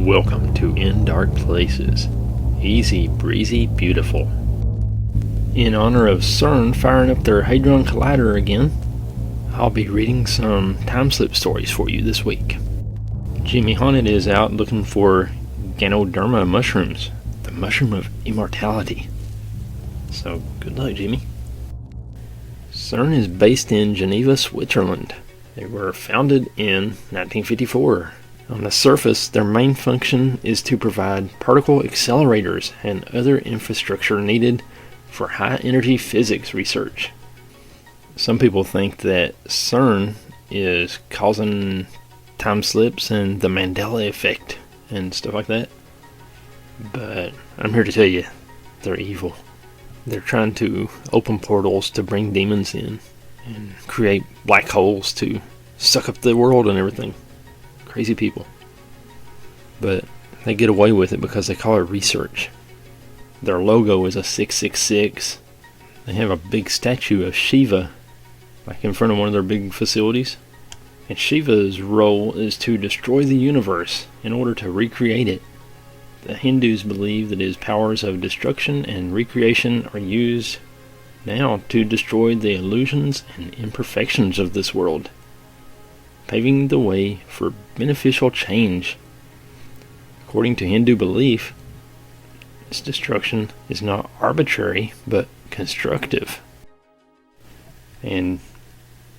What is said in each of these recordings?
Welcome to In Dark Places. Easy, breezy, beautiful. In honor of Cern firing up their Hadron Collider again, I'll be reading some time slip stories for you this week. Jimmy Haunted is out looking for Ganoderma mushrooms, the mushroom of immortality. So, good luck, Jimmy. Cern is based in Geneva, Switzerland. They were founded in 1954. On the surface, their main function is to provide particle accelerators and other infrastructure needed for high-energy physics research. Some people think that Cern is causing time slips and the Mandela effect and stuff like that. But I'm here to tell you, they're evil. They're trying to open portals to bring demons in and create black holes to suck up the world and everything. Crazy people. But they get away with it because they call it research. Their logo is a 666. They have a big statue of Shiva like in front of one of their big facilities. And Shiva's role is to destroy the universe in order to recreate it. The Hindus believe that his powers of destruction and recreation are used now to destroy the illusions and imperfections of this world, paving the way for beneficial change. According to Hindu belief, this destruction is not arbitrary, but constructive. And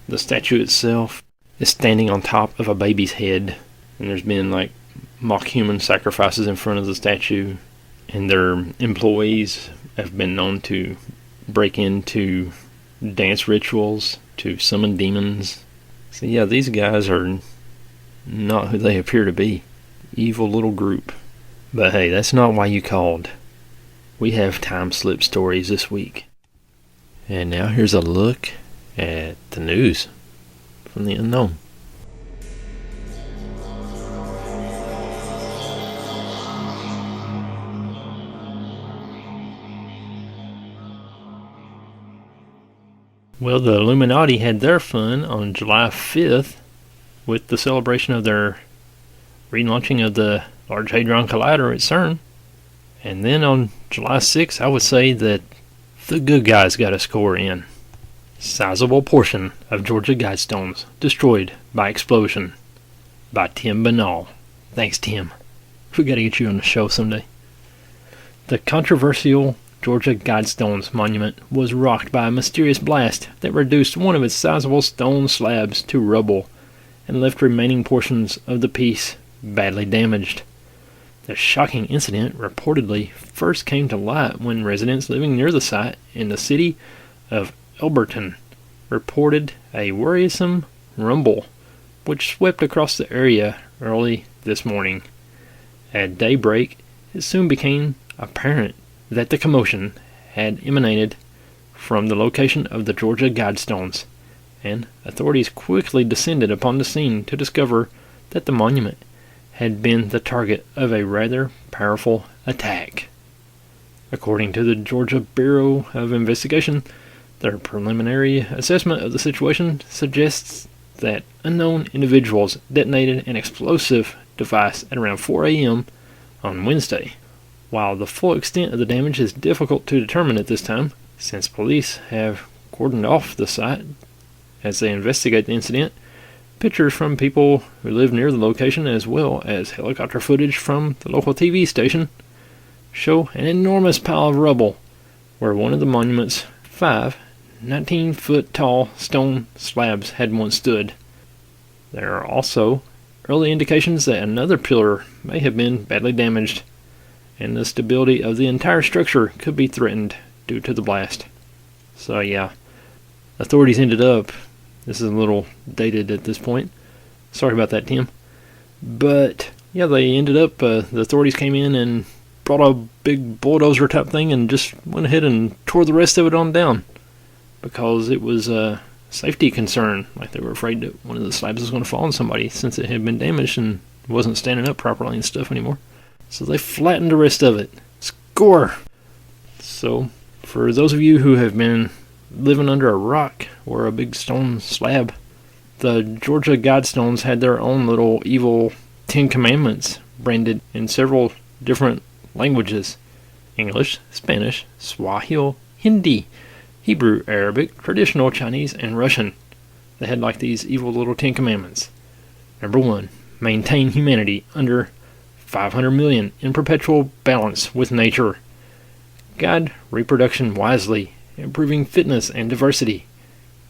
the statue itself is standing on top of a baby's head, and there's been like mock human sacrifices in front of the statue, and their employees have been known to break into dance rituals to summon demons. So yeah, these guys are not who they appear to be. Evil little group. But hey, that's not why you called. We have time slip stories this week. And now here's a look at the news from the unknown. Well, the Illuminati had their fun on July 5th with the celebration of their relaunching of the Large Hadron Collider at Cern. And then on July 6th, I would say that the good guys got a score in. Sizable portion of Georgia Guidestones destroyed by explosion by Tim Banal. Thanks, Tim. We gotta get you on the show someday. The controversial Georgia Guidestones monument was rocked by a mysterious blast that reduced one of its sizable stone slabs to rubble and left remaining portions of the piece badly damaged. The shocking incident reportedly first came to light when residents living near the site in the city of Elberton reported a worrisome rumble which swept across the area early this morning. At daybreak, it soon became apparent that the commotion had emanated from the location of the Georgia Guidestones, and authorities quickly descended upon the scene to discover that the monument had been the target of a rather powerful attack. According to the Georgia Bureau of Investigation, their preliminary assessment of the situation suggests that unknown individuals detonated an explosive device at around 4 a.m. on Wednesday. While the full extent of the damage is difficult to determine at this time, since police have cordoned off the site as they investigate the incident, pictures from people who live near the location as well as helicopter footage from the local TV station show an enormous pile of rubble where one of the monument's 5 19-foot-tall stone slabs had once stood. There are also early indications that another pillar may have been badly damaged, and the stability of the entire structure could be threatened due to the blast. So yeah, authorities ended up, this is a little dated at this point, sorry about that, Tim, but yeah, they ended up, the authorities came in and brought a big bulldozer type thing and just went ahead and tore the rest of it on down because it was a safety concern. Like they were afraid that one of the slabs was going to fall on somebody since it had been damaged and wasn't standing up properly and stuff anymore. So they flattened the rest of it. Score! So, for those of you who have been living under a rock or a big stone slab, the Georgia Guidestones had their own little evil 10 Commandments branded in several different languages: English, Spanish, Swahili, Hindi, Hebrew, Arabic, traditional Chinese, and Russian. They had like these evil little 10 commandments. Number 1, maintain humanity under 500 million in perpetual balance with nature. Guide reproduction wisely, improving fitness and diversity.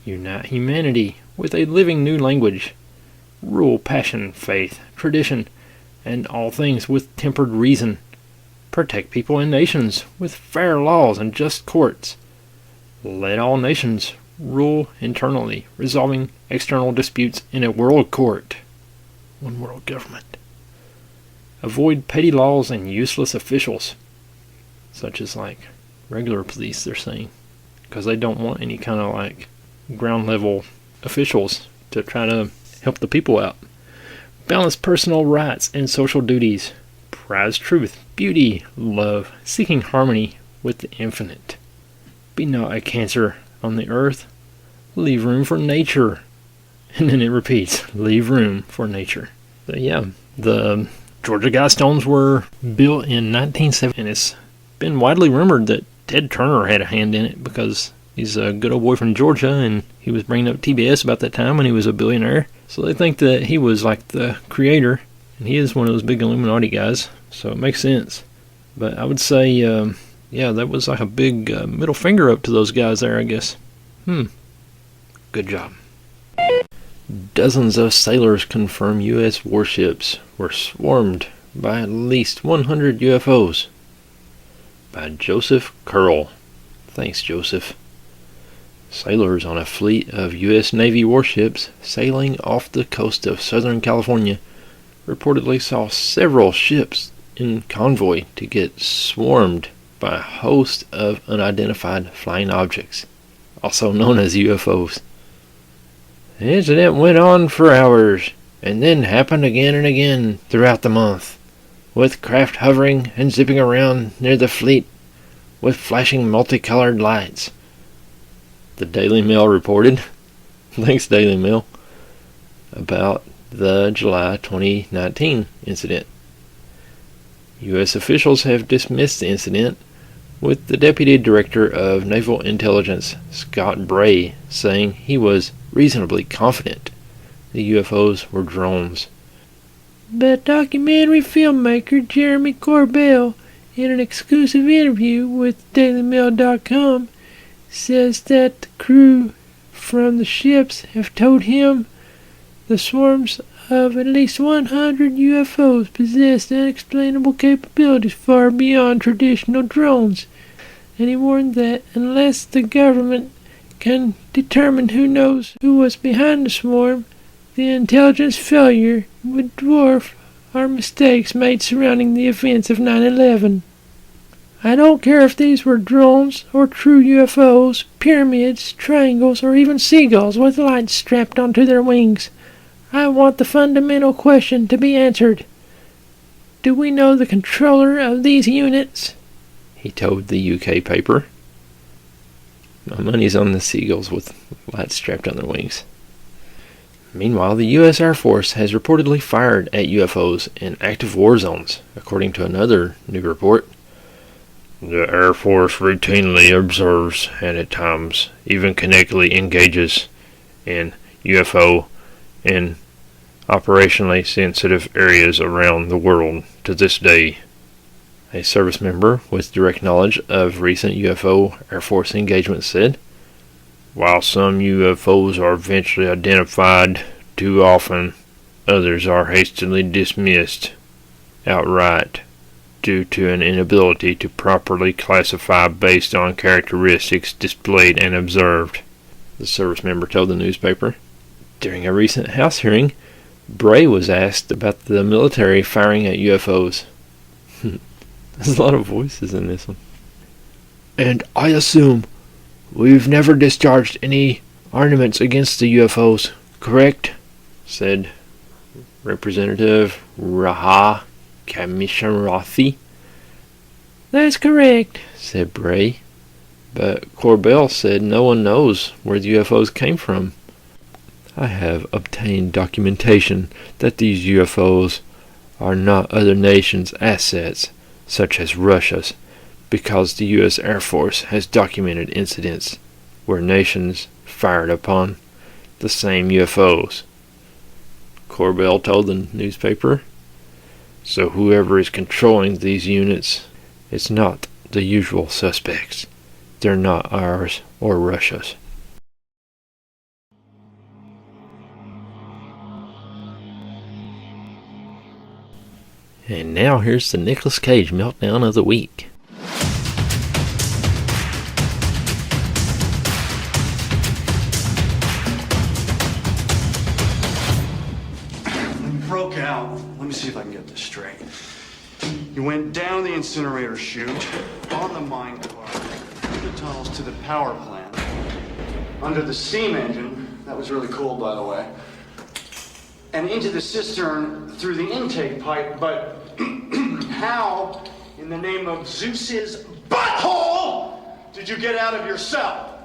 Unite humanity with a living new language. Rule passion, faith, tradition, and all things with tempered reason. Protect people and nations with fair laws and just courts. Let all nations rule internally, resolving external disputes in a world court. One world government. Avoid petty laws and useless officials, such as like regular police, they're saying, because they don't want any kind of like ground level officials to try to help the people out. Balance personal rights and social duties. Prize truth, beauty, love, seeking harmony with the infinite. Be not a cancer on the earth. Leave room for nature. And then it repeats, leave room for nature. So yeah, the Georgia Guidestones were built in 1970, and it's been widely rumored that Ted Turner had a hand in it because he's a good old boy from Georgia, and he was bringing up TBS about that time when he was a billionaire. So they think that he was like the creator, and he is one of those big Illuminati guys, so it makes sense. But I would say, yeah, that was like a big middle finger up to those guys there, I guess. Good job. Dozens of sailors confirm U.S. warships were swarmed by at least 100 UFOs. By Joseph Curl. Thanks, Joseph. Sailors on a fleet of U.S. Navy warships sailing off the coast of Southern California reportedly saw several ships in convoy to get swarmed by a host of unidentified flying objects, also known as UFOs. The incident went on for hours, and then happened again and again throughout the month, with craft hovering and zipping around near the fleet with flashing multicolored lights. The Daily Mail reported, thanks Daily Mail, about the July 2019 incident. U.S. officials have dismissed the incident, with the Deputy Director of Naval Intelligence, Scott Bray, saying he was reasonably confident the UFOs were drones. But documentary filmmaker Jeremy Corbell, in an exclusive interview with DailyMail.com, says that the crew from the ships have told him the swarms of at least 100 UFOs possessed unexplainable capabilities far beyond traditional drones, and he warned that unless the government can determine who was behind the swarm, the intelligence failure would dwarf our mistakes made surrounding the events of 9/11. I don't care if these were drones or true UFOs, pyramids, triangles, or even seagulls with lights strapped onto their wings. I want the fundamental question to be answered. Do we know the controller of these units? He told the UK paper. My money's on the seagulls with lights strapped on their wings. Meanwhile, the U.S. Air Force has reportedly fired at UFOs in active war zones, according to another new report. The Air Force routinely observes and at times even kinetically engages in UFO in operationally sensitive areas around the world to this day. A service member with direct knowledge of recent UFO Air Force engagements said, "While some UFOs are eventually identified, too often others are hastily dismissed outright due to an inability to properly classify based on characteristics displayed and observed," the service member told the newspaper. During a recent House hearing, Bray was asked about the military firing at UFOs. There's a lot of voices in this one. "And I assume we've never discharged any armaments against the UFOs, correct?" said Representative Raha Kamisharathi. "That's correct," said Bray. But Corbell said no one knows where the UFOs came from. "I have obtained documentation that these UFOs are not other nations' assets, such as Russia's, because the U.S. Air Force has documented incidents where nations fired upon the same UFOs. Corbell told the newspaper. So whoever is controlling these units, it's not the usual suspects. They're not ours or Russia's. And now here's the Nicolas Cage meltdown of the week. You broke out. Let me see if I can get this straight. You went down the incinerator chute, on the mine car, through the tunnels to the power plant, under the steam engine, that was really cool, by the way, and into the cistern through the intake pipe, but how, in the name of Zeus's butthole, did you get out of your cell?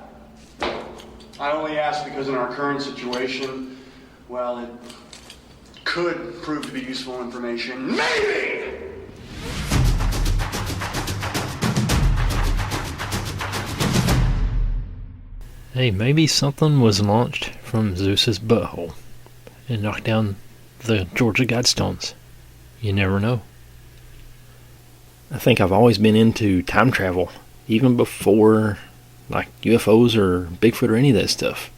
I only ask because in our current situation, well, it could prove to be useful information. Maybe! Hey, maybe something was launched from Zeus's butthole and knocked down the Georgia Guidestones. You never know. I think I've always been into time travel, even before like UFOs or Bigfoot or any of that stuff.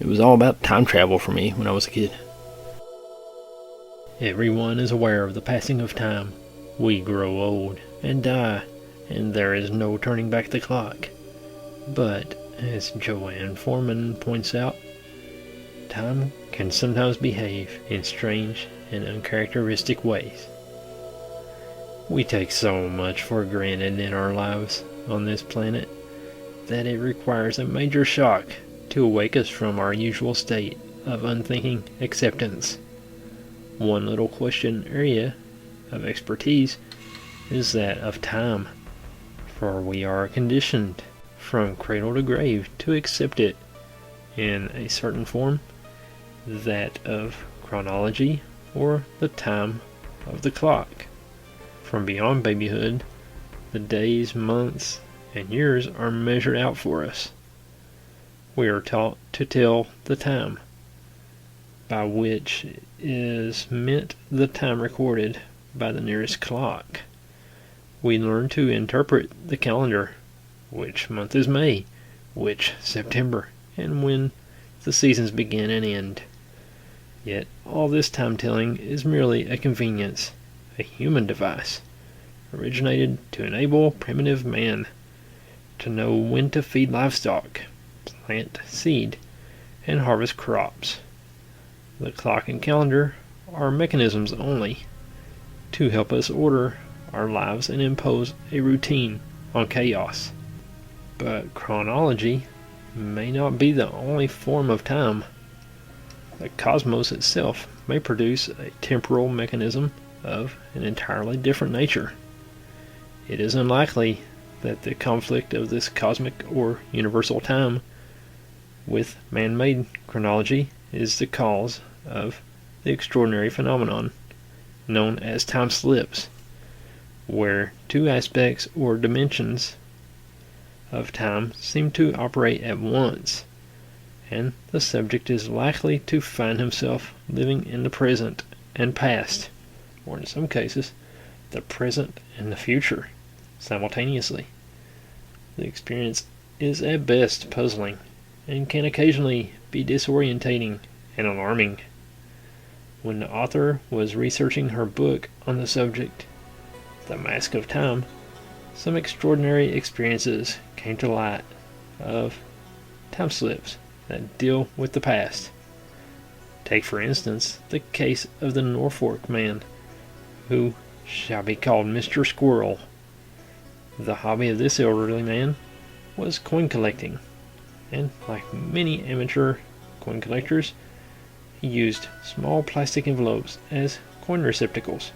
It was all about time travel for me when I was a kid. Everyone is aware of the passing of time. We grow old and die, and there is no turning back the clock. But, as Joanne Foreman points out, time can sometimes behave in strange and uncharacteristic ways. We take so much for granted in our lives on this planet that it requires a major shock to awake us from our usual state of unthinking acceptance. One little question area of expertise is that of time, for we are conditioned from cradle to grave to accept it in a certain form, that of chronology or the time of the clock. From beyond babyhood, the days, months, and years are measured out for us. We are taught to tell the time, by which is meant the time recorded by the nearest clock. We learn to interpret the calendar, which month is May, which September, and when the seasons begin and end. Yet all this time-telling is merely a convenience, a human device, originated to enable primitive man to know when to feed livestock, plant seed, and harvest crops. The clock and calendar are mechanisms only to help us order our lives and impose a routine on chaos. But chronology may not be the only form of time. The cosmos itself may produce a temporal mechanism of an entirely different nature. It is unlikely that the conflict of this cosmic or universal time with man-made chronology is the cause of the extraordinary phenomenon known as time slips, where two aspects or dimensions of time seem to operate at once, and the subject is likely to find himself living in the present and past, or in some cases, the present and the future, simultaneously. The experience is at best puzzling, and can occasionally be disorientating and alarming. When the author was researching her book on the subject, The Mask of Time, some extraordinary experiences came to light of time slips that deal with the past. Take, for instance, the case of the Norfolk man, who shall be called Mr. Squirrel. The hobby of this elderly man was coin collecting, and like many amateur coin collectors, he used small plastic envelopes as coin receptacles.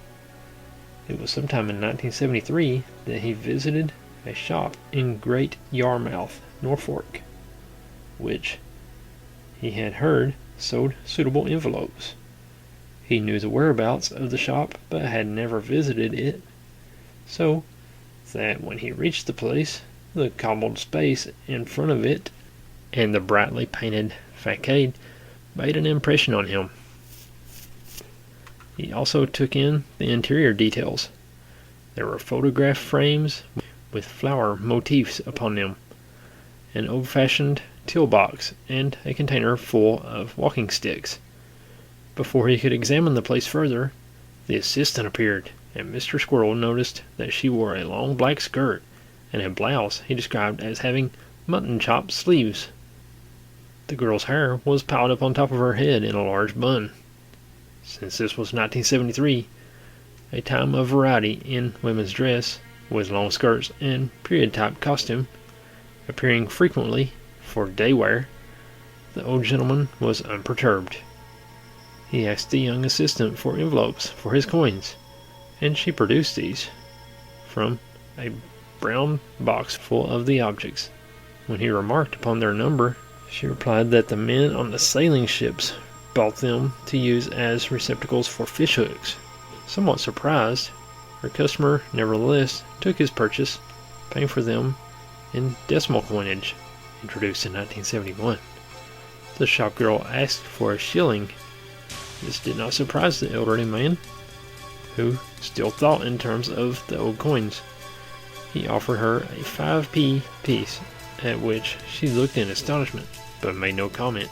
It was sometime in 1973 that he visited a shop in Great Yarmouth, Norfolk, which he had heard sold suitable envelopes. He knew the whereabouts of the shop, but had never visited it, so that when he reached the place, the cobbled space in front of it and the brightly painted facade made an impression on him. He also took in the interior details. There were photograph frames with flower motifs upon them, an old-fashioned till box, and a container full of walking sticks. Before he could examine the place further, the assistant appeared, and Mr. Squirrel noticed that she wore a long black skirt and a blouse he described as having mutton chop sleeves. The girl's hair was piled up on top of her head in a large bun. Since this was 1973, a time of variety in women's dress, with long skirts and period-type costume appearing frequently for day wear, the old gentleman was unperturbed. He asked the young assistant for envelopes for his coins, and she produced these from a brown box full of the objects. When he remarked upon their number, she replied that the men on the sailing ships bought them to use as receptacles for fish hooks. Somewhat surprised, her customer nevertheless took his purchase, paying for them in decimal coinage, introduced in 1971. The shopgirl asked for a shilling. This did not surprise the elderly man, who still thought in terms of the old coins. He offered her a 5p piece, at which she looked in astonishment, but made no comment.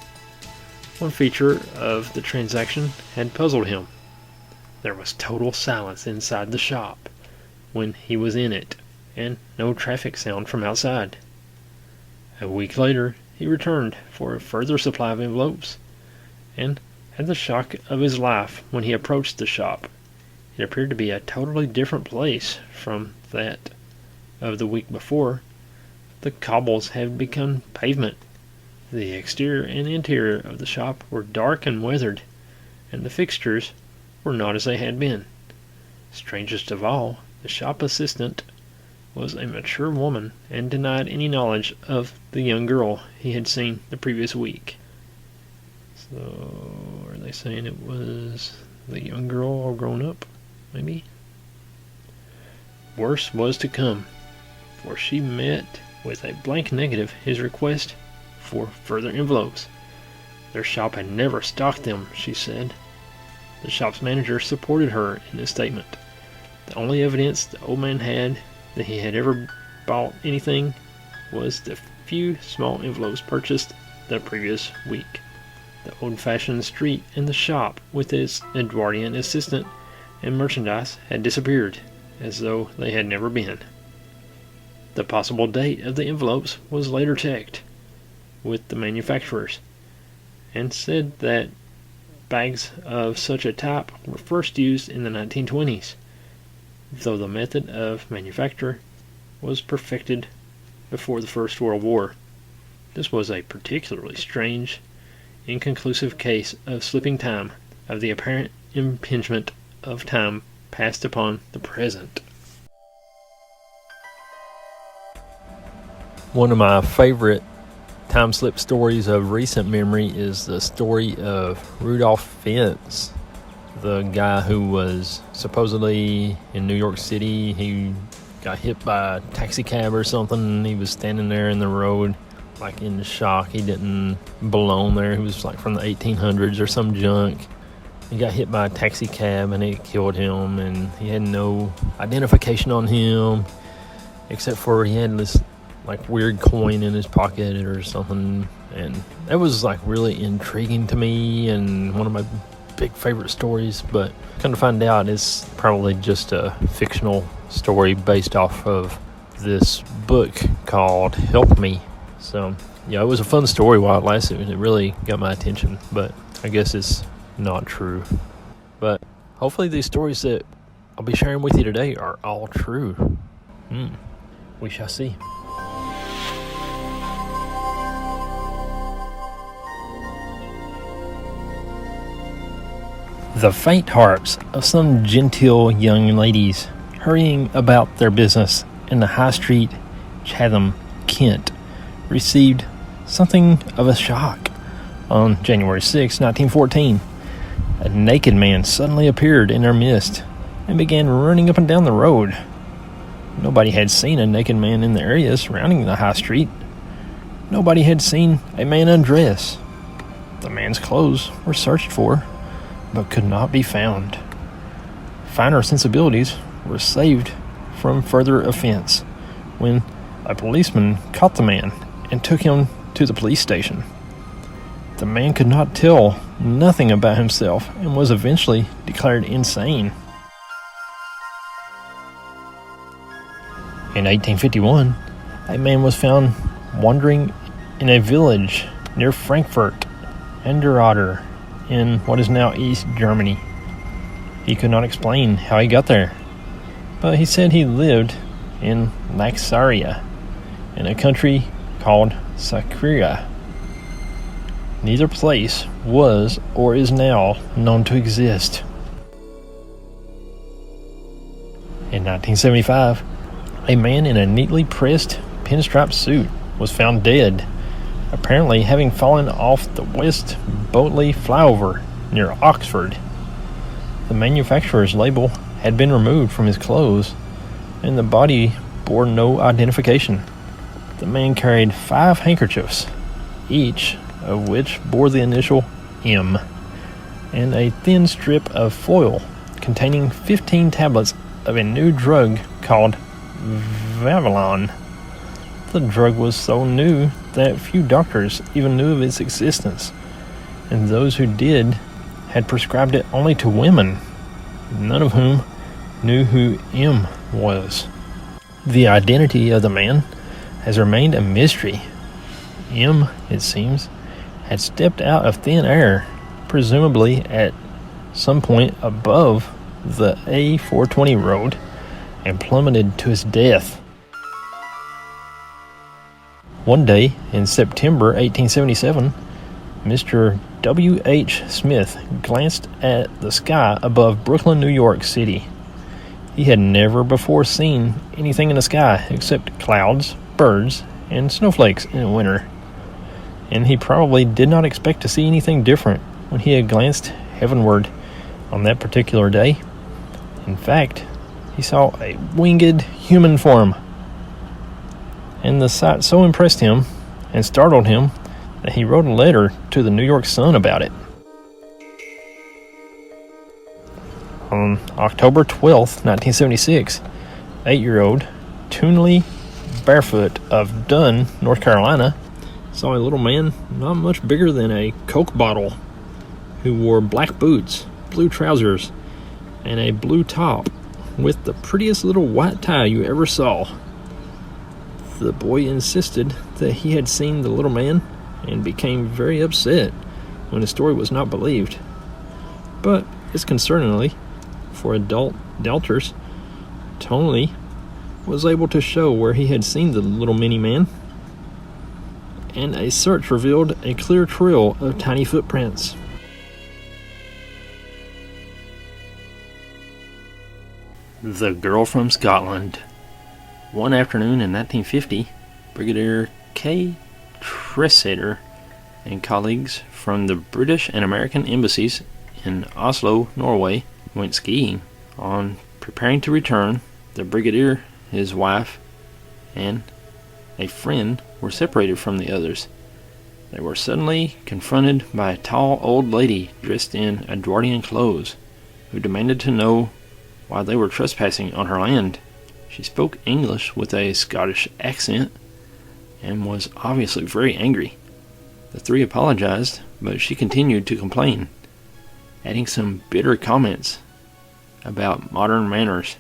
One feature of the transaction had puzzled him. There was total silence inside the shop when he was in it, and no traffic sound from outside. A week later, he returned for a further supply of envelopes, and had the shock of his life when he approached the shop. It appeared to be a totally different place from that of the week before. The cobbles had become pavement. The exterior and interior of the shop were dark and weathered, and the fixtures were not as they had been. Strangest of all, the shop assistant was a mature woman and denied any knowledge of the young girl he had seen the previous week. So, are they saying it was the young girl all grown up? Maybe? Worse was to come, for she met with a blank negative his request for further envelopes. Their shop had never stocked them, she said. The shop's manager supported her in this statement. The only evidence the old man had that he had ever bought anything was the few small envelopes purchased the previous week. The old-fashioned street and the shop with its Edwardian assistant and merchandise had disappeared, as though they had never been. The possible date of the envelopes was later checked with the manufacturers, and said that bags of such a type were first used in the 1920s, though the method of manufacture was perfected before the First World War. This was a particularly strange, inconclusive case of slipping time, of the apparent impingement of time passed upon the present. One of my favorite time slip stories of recent memory is the story of Rudolph Fence, the guy who was supposedly in New York City. He got hit by a taxi cab or something, and he was standing there in the road like in shock. He didn't belong there. He was like from the 1800s or some junk. He got hit by a taxi cab and it killed him, and he had no identification on him except for he had this like weird coin in his pocket or something, and that was like really intriguing to me and one of my big favorite stories. But come to find out, it's probably just a fictional story based off of this book called Help Me. So yeah, it was a fun story while it lasted, and it really got my attention, but I guess it's not true. But hopefully these stories that I'll be sharing with you today are all true. We shall see. The faint harps of some genteel young ladies hurrying about their business in the High Street, Chatham, Kent, received something of a shock on January 6, 1914. a naked man suddenly appeared in their midst and began running up and down the road. Nobody had seen a naked man in the area surrounding the high street. Nobody had seen a man undress. The man's clothes were searched for, but could not be found. Finer sensibilities were saved from further offense when a policeman caught the man and took him to the police station. The man could not tell nothing about himself and was eventually declared insane. In 1851, a man was found wandering in a village near Frankfurt an der Oder in what is now East Germany. He could not explain how he got there, but he said he lived in Laxaria, in a country called Sakria. Neither place was or is now known to exist. In 1975, a man in a neatly pressed pinstripe suit was found dead, apparently having fallen off the West Boatley flyover near Oxford. The manufacturer's label had been removed from his clothes, and the body bore no identification. The man carried 5 handkerchiefs, each of which bore the initial M, and a thin strip of foil containing 15 tablets of a new drug called Vavilon. The drug was so new that few doctors even knew of its existence, and those who did had prescribed it only to women, none of whom knew who M was. The identity of the man has remained a mystery. M, it seems, had stepped out of thin air, presumably at some point above the A420 road, and plummeted to his death. One day in September 1877, Mr. W. H. Smith glanced at the sky above Brooklyn, New York City. He had never before seen anything in the sky except clouds, birds, and snowflakes in winter, and he probably did not expect to see anything different when he had glanced heavenward on that particular day. In fact, he saw a winged human form, and the sight so impressed him and startled him that he wrote a letter to the New York Sun about it. On October 12th, 1976, 8-year-old Turnell Barefoot of Dunn, North Carolina, saw a little man not much bigger than a Coke bottle who wore black boots, blue trousers, and a blue top with the prettiest little white tie you ever saw. The boy insisted that he had seen the little man and became very upset when his story was not believed. But disconcertingly, for adult doubters, Tony was able to show where he had seen the little mini-man, and a search revealed a clear trail of tiny footprints. The Girl from Scotland. One afternoon in 1950, Brigadier K. Tressater and colleagues from the British and American embassies in Oslo, Norway, went skiing. On preparing to return, the brigadier, his wife, and a friend were separated from the others. They were suddenly confronted by a tall old lady dressed in Edwardian clothes, who demanded to know why they were trespassing on her land. She spoke English with a Scottish accent and was obviously very angry. The three apologized, but she continued to complain, adding some bitter comments about modern manners.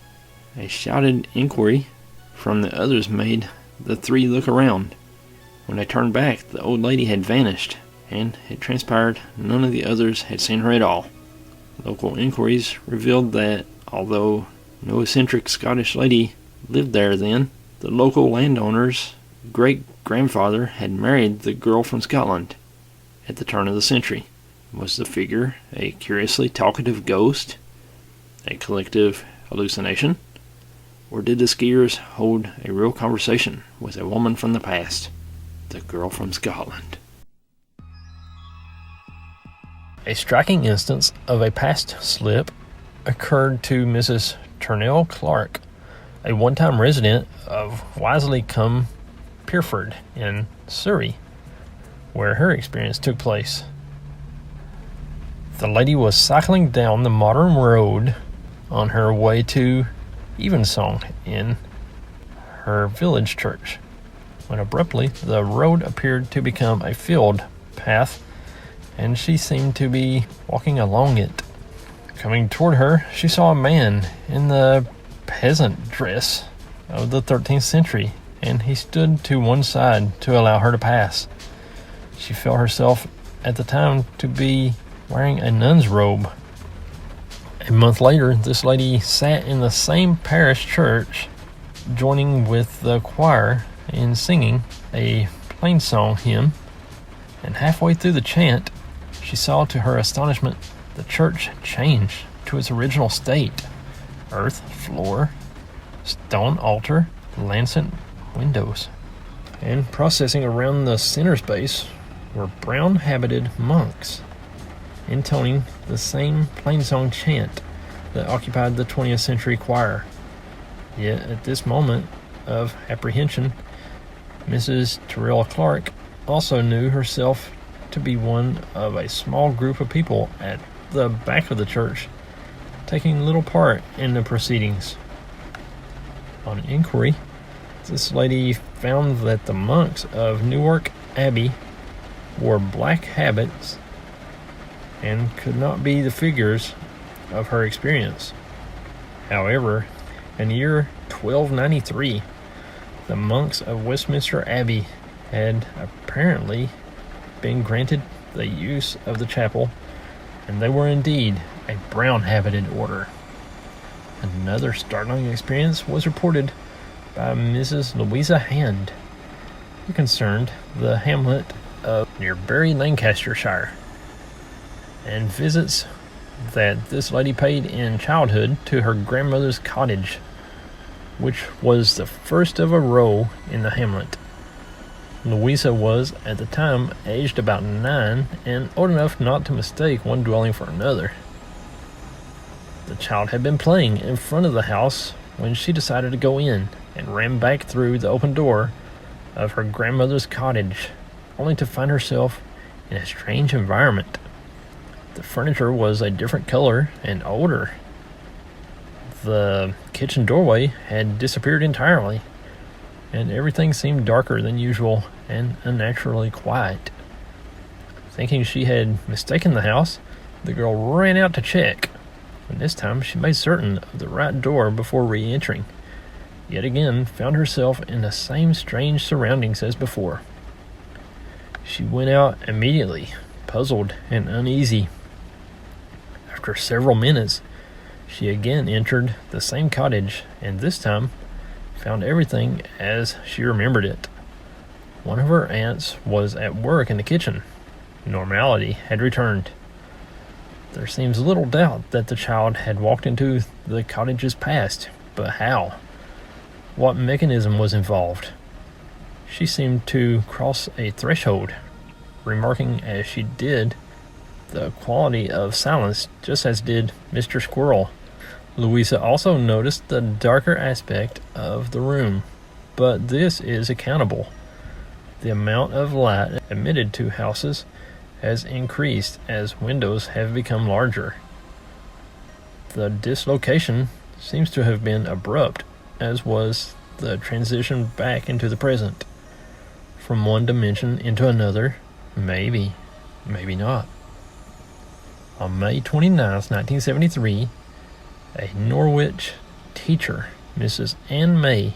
A shouted inquiry from the others made the three look around. When they turned back, the old lady had vanished, and it transpired none of the others had seen her at all. Local inquiries revealed that although no eccentric Scottish lady lived there then, the local landowner's great-grandfather had married the girl from Scotland at the turn of the century. Was the figure a curiously talkative ghost, a collective hallucination, or did the skiers hold a real conversation with a woman from the past, the girl from Scotland? A striking instance of a past slip occurred to Mrs. Turnell Clark, a one-time resident of Wisley-cum-Pierford in Surrey, where her experience took place. The lady was cycling down the modern road on her way to evensong in her village church, when abruptly the road appeared to become a field path, and she seemed to be walking along it. Coming toward her, she saw a man in the peasant dress of the 13th century, and he stood to one side to allow her to pass. She felt herself at the time to be wearing a nun's robe. A month later, this lady sat in the same parish church, joining with the choir in singing a plainsong hymn, and halfway through the chant, she saw to her astonishment the church change to its original state: earth floor, stone altar, lancet windows. And processing around the center space were brown-habited monks, intoning the same plainsong chant that occupied the 20th century choir. Yet at this moment of apprehension, Mrs. Turnell Clark also knew herself to be one of a small group of people at the back of the church, taking little part in the proceedings. On inquiry, this lady found that the monks of Newark Abbey wore black habits and could not be the figures of her experience. However, in the year 1293, the monks of Westminster Abbey had apparently been granted the use of the chapel, and they were indeed a brown-habited order. Another startling experience was reported by Mrs. Louisa Hand, who concerned the hamlet of near Bury, Lancashire, and visits that this lady paid in childhood to her grandmother's cottage, which was the first of a row in the hamlet. Louisa was, at the time, aged about 9 and old enough not to mistake one dwelling for another. The child had been playing in front of the house when she decided to go in, and ran back through the open door of her grandmother's cottage, only to find herself in a strange environment. The furniture was a different color and older. The kitchen doorway had disappeared entirely, and everything seemed darker than usual and unnaturally quiet. Thinking she had mistaken the house, the girl ran out to check, and this time she made certain of the right door before re-entering. Yet again found herself in the same strange surroundings as before. She went out immediately, puzzled and uneasy. After several minutes, she again entered the same cottage, and this time found everything as she remembered it. One of her aunts was at work in the kitchen. Normality had returned. There seems little doubt that the child had walked into the cottage's past, but how? What mechanism was involved? She seemed to cross a threshold, remarking as she did the quality of silence, just as did Mr. Squirrel. Louisa also noticed the darker aspect of the room, but this is accountable. The amount of light admitted to houses has increased as windows have become larger. The dislocation seems to have been abrupt, as was the transition back into the present. From one dimension into another, maybe, maybe not. On May 29th, 1973, a Norwich teacher, Mrs. Ann May,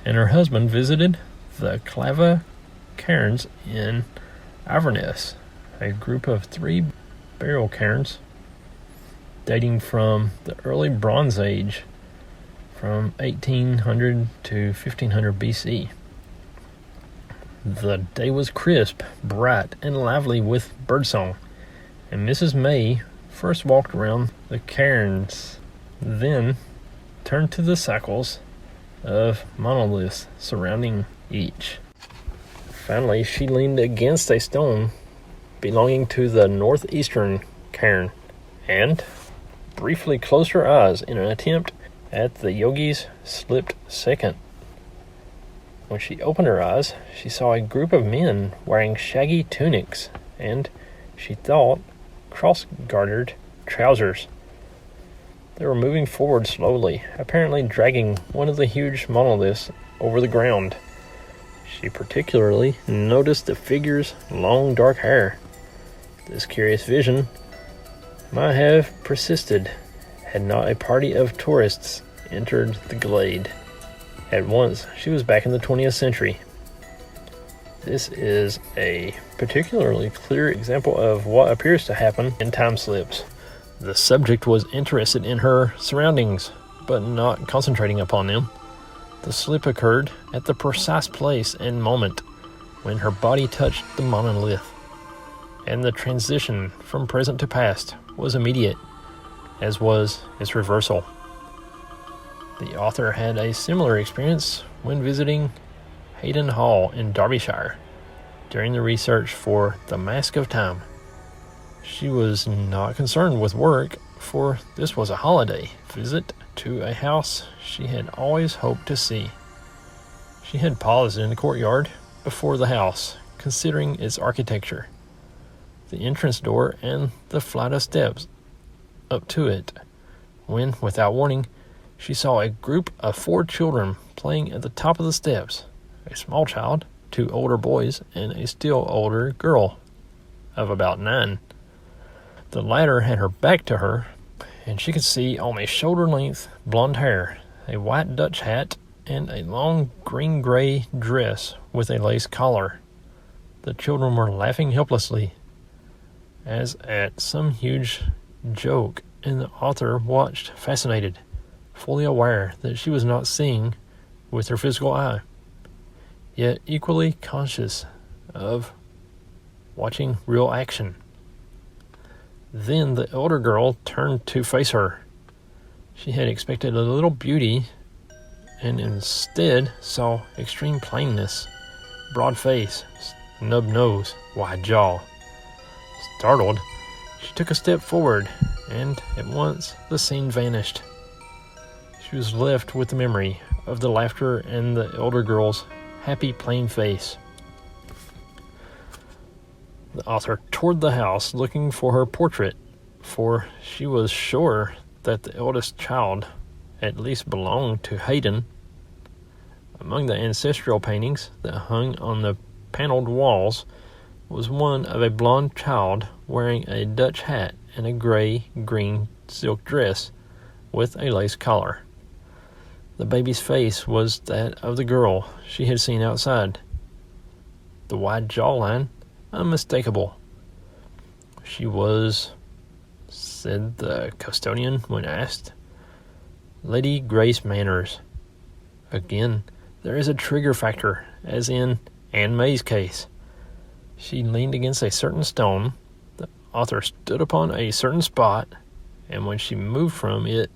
and her husband visited the Clava Cairns in Inverness, a group of 3 burial cairns dating from the early Bronze Age, from 1800 to 1500 BC. The day was crisp, bright, and lively with birdsong, and Mrs. May first walked around the cairns, then turned to the cycles of monoliths surrounding each. Finally, she leaned against a stone belonging to the northeastern cairn, and briefly closed her eyes in an attempt at the yogi's slipped second. When she opened her eyes, she saw a group of men wearing shaggy tunics and, she thought, cross-gartered trousers. They were moving forward slowly, apparently dragging one of the huge monoliths over the ground. She particularly noticed the figure's long dark hair. This curious vision might have persisted had not a party of tourists entered the glade. At once, she was back in the 20th century. This is a particularly clear example of what appears to happen in time slips. The subject was interested in her surroundings, but not concentrating upon them. The slip occurred at the precise place and moment when her body touched the monolith, and the transition from present to past was immediate, as was its reversal. The author had a similar experience when visiting Hayden Hall in Derbyshire during the research for The Mask of Time. She was not concerned with work, for this was a holiday visit to a house she had always hoped to see. She had paused in the courtyard before the house, considering its architecture, the entrance door, and the flight of steps up to it, when, without warning, she saw a group of 4 children playing at the top of the steps, a small child, 2 older boys, and a still older girl of about 9. The latter had her back to her, and she could see only shoulder-length blonde hair, a white Dutch hat, and a long green-gray dress with a lace collar. The children were laughing helplessly, as at some huge joke, and the author watched fascinated, fully aware that she was not seeing with her physical eye, yet equally conscious of watching real action. Then the elder girl turned to face her. She had expected a little beauty, and instead saw extreme plainness, broad face, snub nose, wide jaw. Startled, she took a step forward, and at once the scene vanished. She was left with the memory of the laughter and the elder girl's happy, plain face. The author toured the house looking for her portrait, for she was sure that the eldest child at least belonged to Hayden. Among the ancestral paintings that hung on the paneled walls was one of a blonde child wearing a Dutch hat and a gray-green silk dress with a lace collar. The baby's face was that of the girl she had seen outside. The wide jawline unmistakable. She was, said the custodian when asked, Lady Grace Manners. Again, there is a trigger factor, as in Anne May's case. She leaned against a certain stone, the author stood upon a certain spot, and when she moved from it,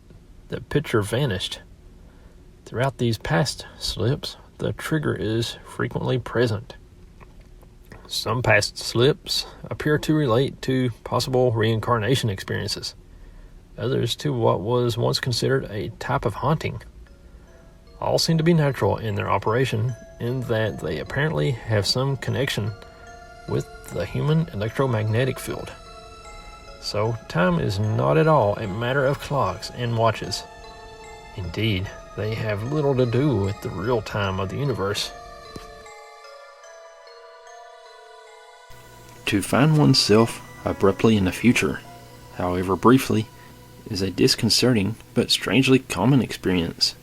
the picture vanished. Throughout these past slips, the trigger is frequently present. Some past slips appear to relate to possible reincarnation experiences, others to what was once considered a type of haunting. All seem to be natural in their operation, in that they apparently have some connection with the human electromagnetic field. So time is not at all a matter of clocks and watches. Indeed, they have little to do with the real time of the universe. To find oneself abruptly in the future, however briefly, is a disconcerting but strangely common experience.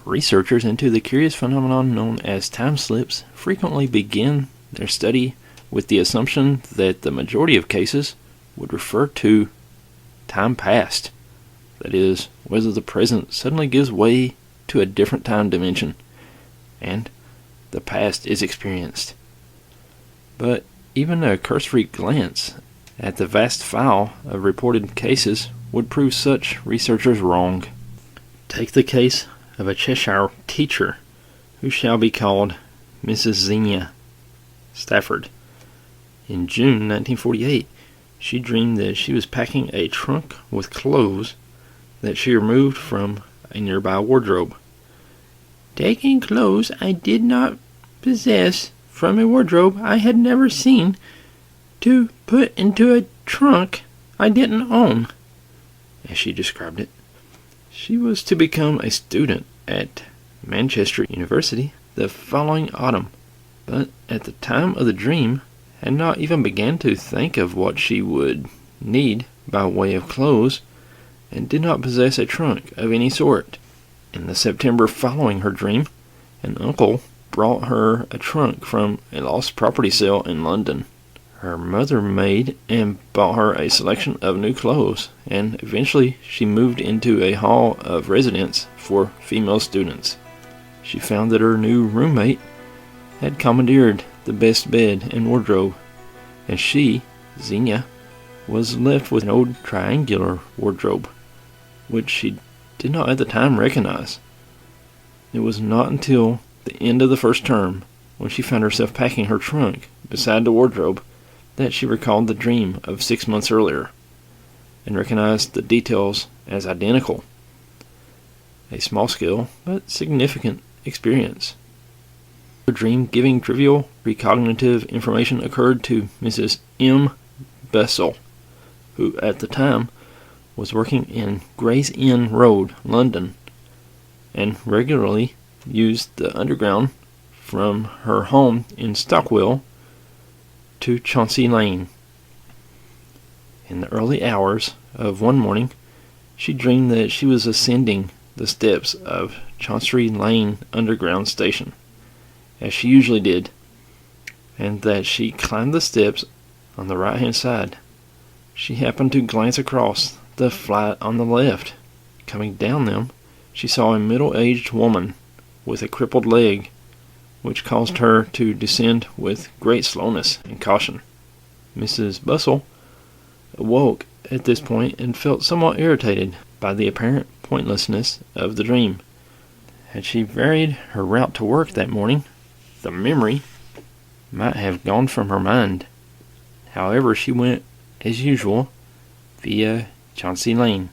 Researchers into the curious phenomenon known as time slips frequently begin their study with the assumption that the majority of cases would refer to time past, that is, whether the present suddenly gives way to a different time dimension, and the past is experienced. But even a cursory glance at the vast file of reported cases would prove such researchers wrong. Take the case of a Cheshire teacher who shall be called Mrs. Xenia Stafford. In June 1948, she dreamed that she was packing a trunk with clothes that she removed from a nearby wardrobe. Taking clothes I did not possess from a wardrobe I had never seen to put into a trunk I didn't own, as she described it. She was to become a student at Manchester University the following autumn, but at the time of the dream had not even begun to think of what she would need by way of clothes, and did not possess a trunk of any sort. In the September following her dream, an uncle brought her a trunk from a lost property sale in London. Her mother made and bought her a selection of new clothes, and eventually she moved into a hall of residence for female students. She found that her new roommate had commandeered the best bed and wardrobe, and she, Xenia, was left with an old triangular wardrobe, which she did not at the time recognize. It was not until the end of the first term, when she found herself packing her trunk beside the wardrobe, that she recalled the dream of 6 months earlier, and recognized the details as identical. A small-scale but significant experience. The dream giving trivial precognitive information occurred to Mrs. M. Bessel, who at the time was working in Gray's Inn Road, London, and regularly used the underground from her home in Stockwell to Chauncey Lane. In the early hours of one morning, she dreamed that she was ascending the steps of Chauncey Lane underground station, as she usually did, and that she climbed the steps on the right-hand side. She happened to glance across the flight on the left. Coming down them, she saw a middle-aged woman with a crippled leg, which caused her to descend with great slowness and caution. Mrs. Bustle awoke at this point and felt somewhat irritated by the apparent pointlessness of the dream. Had she varied her route to work that morning, the memory might have gone from her mind. However, she went, as usual, via Chauncey Lane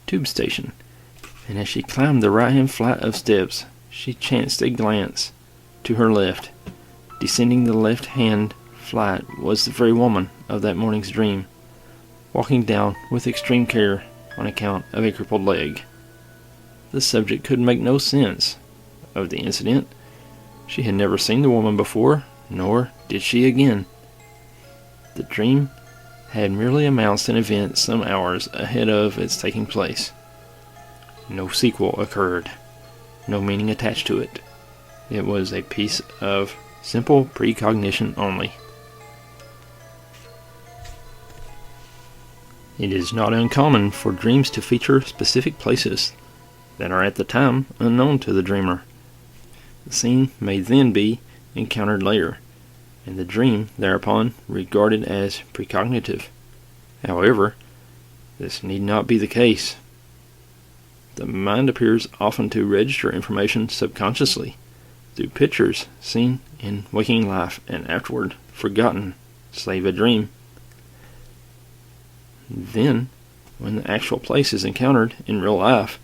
tube station, and as she climbed the right-hand flight of steps, she chanced a glance to her left. Descending the left-hand flight was the very woman of that morning's dream, walking down with extreme care on account of a crippled leg. The subject could make no sense of the incident. She had never seen the woman before, nor did she again. The dream had merely announced an event some hours ahead of its taking place. No sequel occurred, no meaning attached to it. It was a piece of simple precognition only. It is not uncommon for dreams to feature specific places that are at the time unknown to the dreamer. The scene may then be encountered later, and the dream thereupon regarded as precognitive. However, this need not be the case. The mind appears often to register information subconsciously through pictures seen in waking life and afterward forgotten, save a dream. Then, when the actual place is encountered in real life,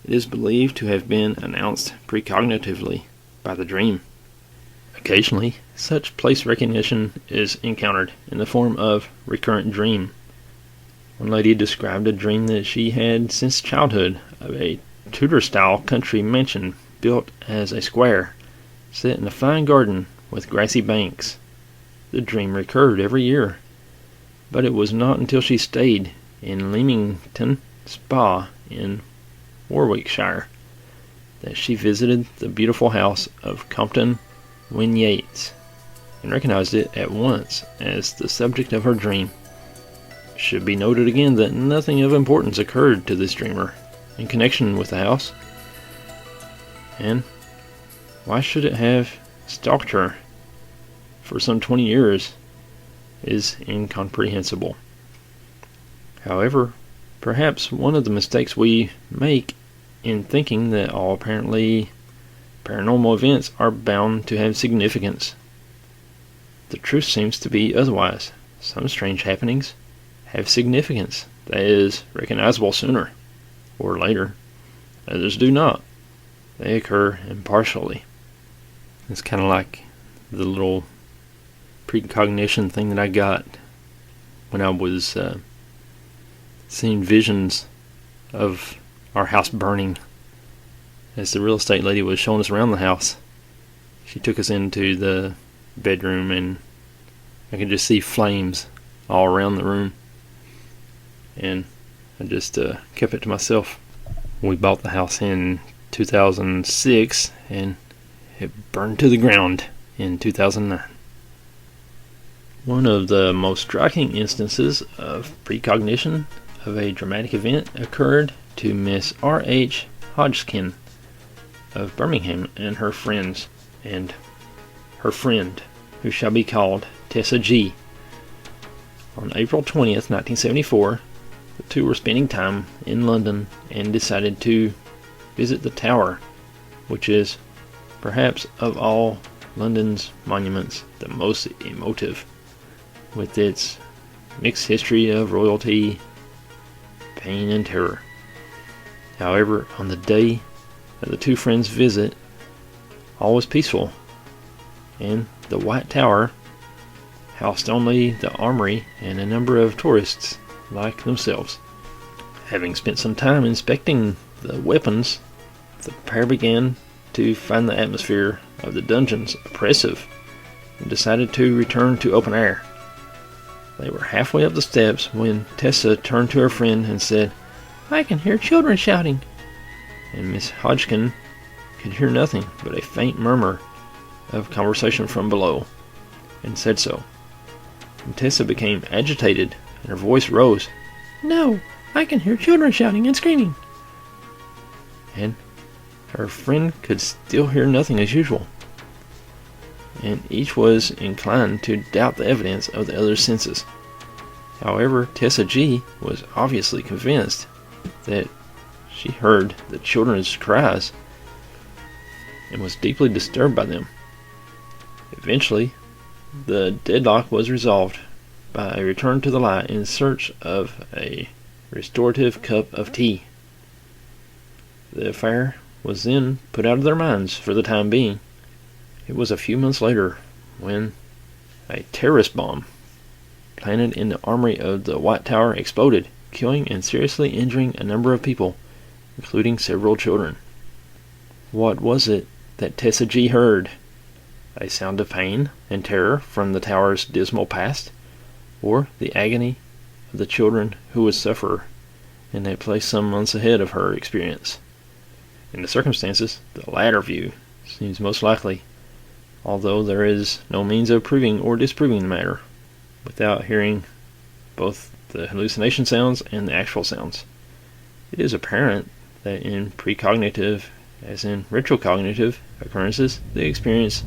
it is believed to have been announced precognitively by the dream. Occasionally, such place recognition is encountered in the form of recurrent dream. One lady described a dream that she had since childhood of a Tudor-style country mansion built as a square, set in a fine garden with grassy banks. The dream recurred every year, but it was not until she stayed in Leamington Spa in Warwickshire that she visited the beautiful house of Compton Wynyates and recognized it at once as the subject of her dream. It should be noted again that nothing of importance occurred to this dreamer in connection with the house, and why should it have stalked her for some 20 years is incomprehensible. However, perhaps one of the mistakes we make in thinking that all apparently paranormal events are bound to have significance. The truth seems to be otherwise. Some strange happenings have significance that is recognizable sooner or later. Others do not. They occur impartially. It's kind of like the little precognition thing that I got when I was seeing visions of our house burning. As the real estate lady was showing us around the house, she took us into the bedroom and I could just see flames all around the room. And I just kept it to myself. We bought the house in 2006 and it burned to the ground in 2009. One of the most striking instances of precognition of a dramatic event occurred to Miss R.H. Hodgkin of Birmingham and her friends, and her friend, who shall be called Tessa G. On April 20th, 1974, the two were spending time in London and decided to visit the Tower, which is, perhaps of all London's monuments, the most emotive, with its mixed history of royalty, pain, and terror. However, on the day of the two friends' visit, all was peaceful, and the White Tower housed only the armory and a number of tourists like themselves. Having spent some time inspecting the weapons, the pair began to find the atmosphere of the dungeons oppressive and decided to return to open air. They were halfway up the steps when Tessa turned to her friend and said, "I can hear children shouting." And Miss Hodgkin could hear nothing but a faint murmur of conversation from below, and said so. And Tessa became agitated, and her voice rose. "No, I can hear children shouting and screaming." And her friend could still hear nothing as usual, and each was inclined to doubt the evidence of the other's senses. However, Tessa G. was obviously convinced that she heard the children's cries and was deeply disturbed by them. Eventually, the deadlock was resolved by a return to the light in search of a restorative cup of tea. The affair was then put out of their minds for the time being. It was a few months later when a terrorist bomb planted in the armory of the White Tower exploded, killing and seriously injuring a number of people, including several children. What was it that Tessa G. heard? A sound of pain and terror from the tower's dismal past, or the agony of the children who would suffer in a place some months ahead of her experience? In the circumstances, the latter view seems most likely, although there is no means of proving or disproving the matter without hearing both the hallucination sounds and the actual sounds. It is apparent that in precognitive, as in retrocognitive occurrences, the experience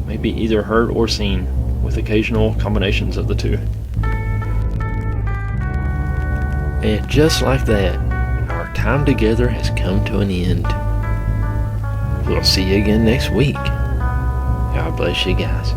may be either heard or seen, with occasional combinations of the two. And just like that, our time together has come to an end. We'll see you again next week. God bless you guys.